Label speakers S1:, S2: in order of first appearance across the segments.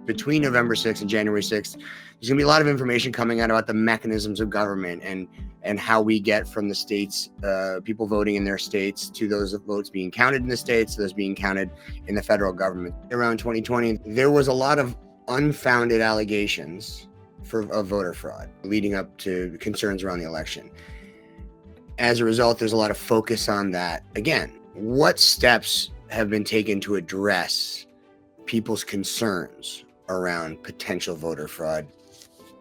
S1: between November 6th and January 6th, there's going to be a lot of information coming out about the mechanisms of government and how we get from the states, people voting in their states, to those votes being counted in the states, to those being counted in the federal government. Around 2020, there was a lot of unfounded allegations of voter fraud leading up to concerns around the election. As a result, there's a lot of focus on that. Again, what steps have been taken to address people's concerns around potential voter fraud,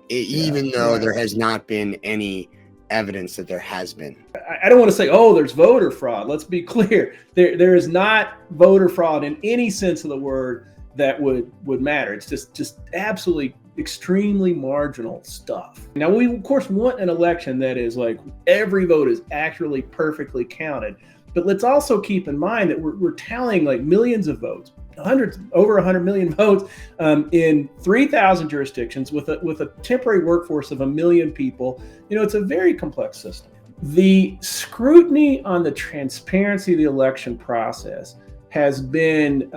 S1: even though there has not been any evidence that there has been?
S2: I don't want to say, oh, there's voter fraud. Let's be clear. There is not voter fraud in any sense of the word that would matter. It's just absolutely extremely marginal stuff. Now, we of course want an election that is like every vote is actually perfectly counted, but let's also keep in mind that we're tallying like millions of votes, over 100 million votes in 3,000 jurisdictions with a temporary workforce of 1 million people. It's a very complex system. The scrutiny on the transparency of the election process has been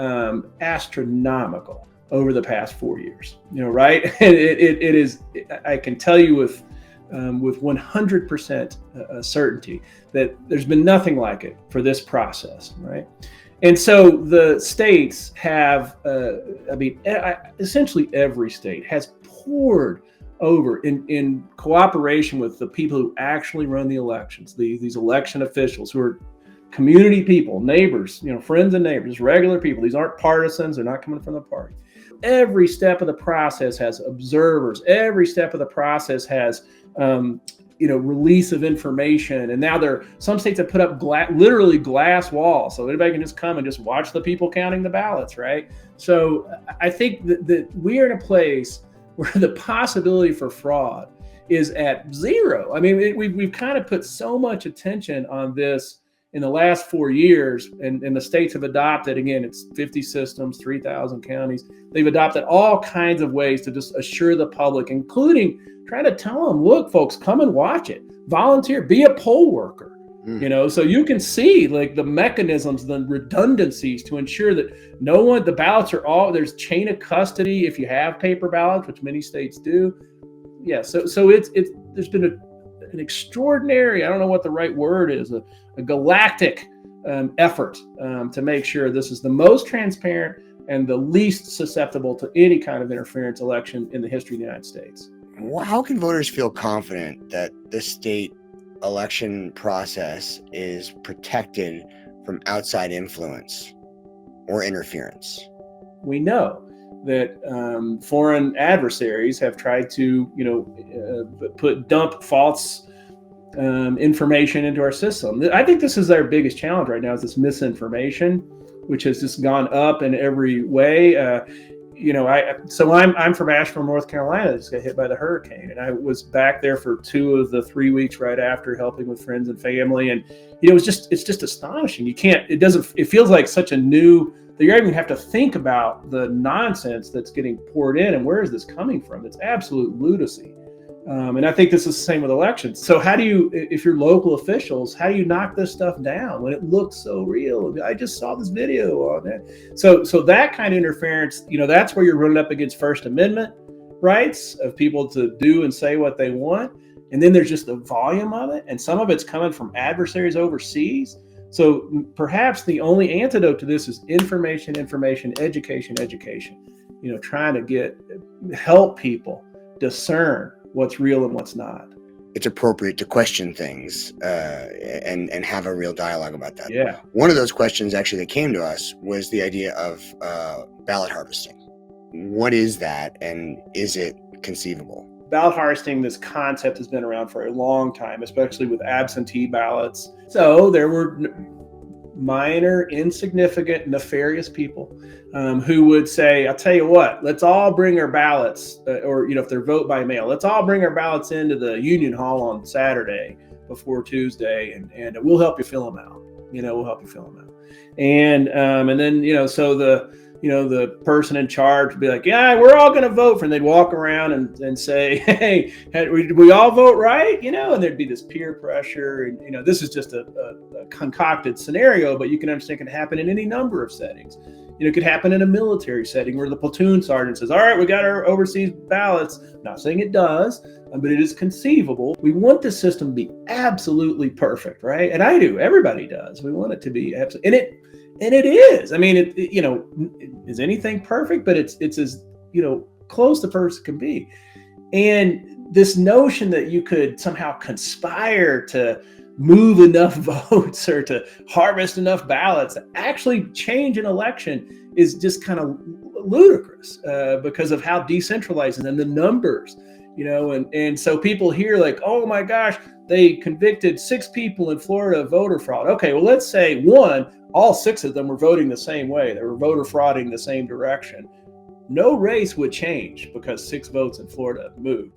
S2: astronomical over the past 4 years, right? And it is, I can tell you with 100% certainty that there's been nothing like it for this process, right? And so the states have, essentially every state has poured over in cooperation with the people who actually run the elections, these election officials who are community people, neighbors, friends and neighbors, regular people. These aren't partisans. They're not coming from the party. Every step of the process has observers. Every step of the process has, release of information. And now some states have put up literally glass walls, so anybody can just come and just watch the people counting the ballots, right? So I think that we are in a place where the possibility for fraud is at zero. I mean, we've kind of put so much attention on this in the last 4 years, and the states have adopted, again, it's 50 systems, 3,000 counties. They've adopted all kinds of ways to just assure the public, including trying to tell them, look, folks, come and watch it. Volunteer, be a poll worker, so you can see like the mechanisms, the redundancies to ensure that the ballots are there's chain of custody if you have paper ballots, which many states do. Yeah, so there's been an extraordinary, I don't know what the right word is, a galactic effort to make sure this is the most transparent and the least susceptible to any kind of interference election in the history of the United States.
S1: How can voters feel confident that the state election process is protected from outside influence or interference?
S2: We know that foreign adversaries have tried to, dump false information into our system. I think this is our biggest challenge right now, is this misinformation, which has just gone up in every way. I'm from Asheville, North Carolina. Just got hit by the hurricane, and I was back there for 2 of the 3 weeks right after, helping with friends and family. And it's just astonishing. It feels like such a new, that you even have to think about the nonsense that's getting poured in and where is this coming from? It's absolute lunacy. And I think this is the same with elections. So how do you, if you're local officials, how do you knock this stuff down when it looks so real? I just saw this video on that. So that kind of interference, that's where you're running up against First Amendment rights of people to do and say what they want. And then there's just the volume of it. And some of it's coming from adversaries overseas. So perhaps the only antidote to this is information, education, trying to help people discern what's real and what's not.
S1: It's appropriate to question things and have a real dialogue about that.
S2: Yeah.
S1: One of those questions actually that came to us was the idea of ballot harvesting. What is that, and is it conceivable?
S2: Ballot harvesting, this concept has been around for a long time, especially with absentee ballots. So there were minor, insignificant, nefarious people who would say, I'll tell you what, let's all bring our ballots, or if they're vote by mail, let's all bring our ballots into the Union Hall on Saturday before Tuesday, and we'll help you fill them out. We'll help you fill them out. And then, so the person in charge would be like, yeah, we're all going to vote for, and they'd walk around and say, hey, did we all vote right? And there'd be this peer pressure. And, this is just a concocted scenario, but you can understand it can happen in any number of settings. It could happen in a military setting where the platoon sergeant says, all right, we got our overseas ballots. I'm not saying it does, but it is conceivable. We want the system to be absolutely perfect, right? And I do. Everybody does. We want it to be absolutely, and it is. I mean, is anything perfect? But it's as close to perfect can be. And this notion that you could somehow conspire to move enough votes or to harvest enough ballots to actually change an election is just kind of ludicrous because of how decentralized and the numbers, and so people hear like, oh my gosh, they convicted 6 people in Florida of voter fraud. Okay, well, let's say all 6 of them were voting the same way. They were voter frauding the same direction. No race would change because 6 votes in Florida moved.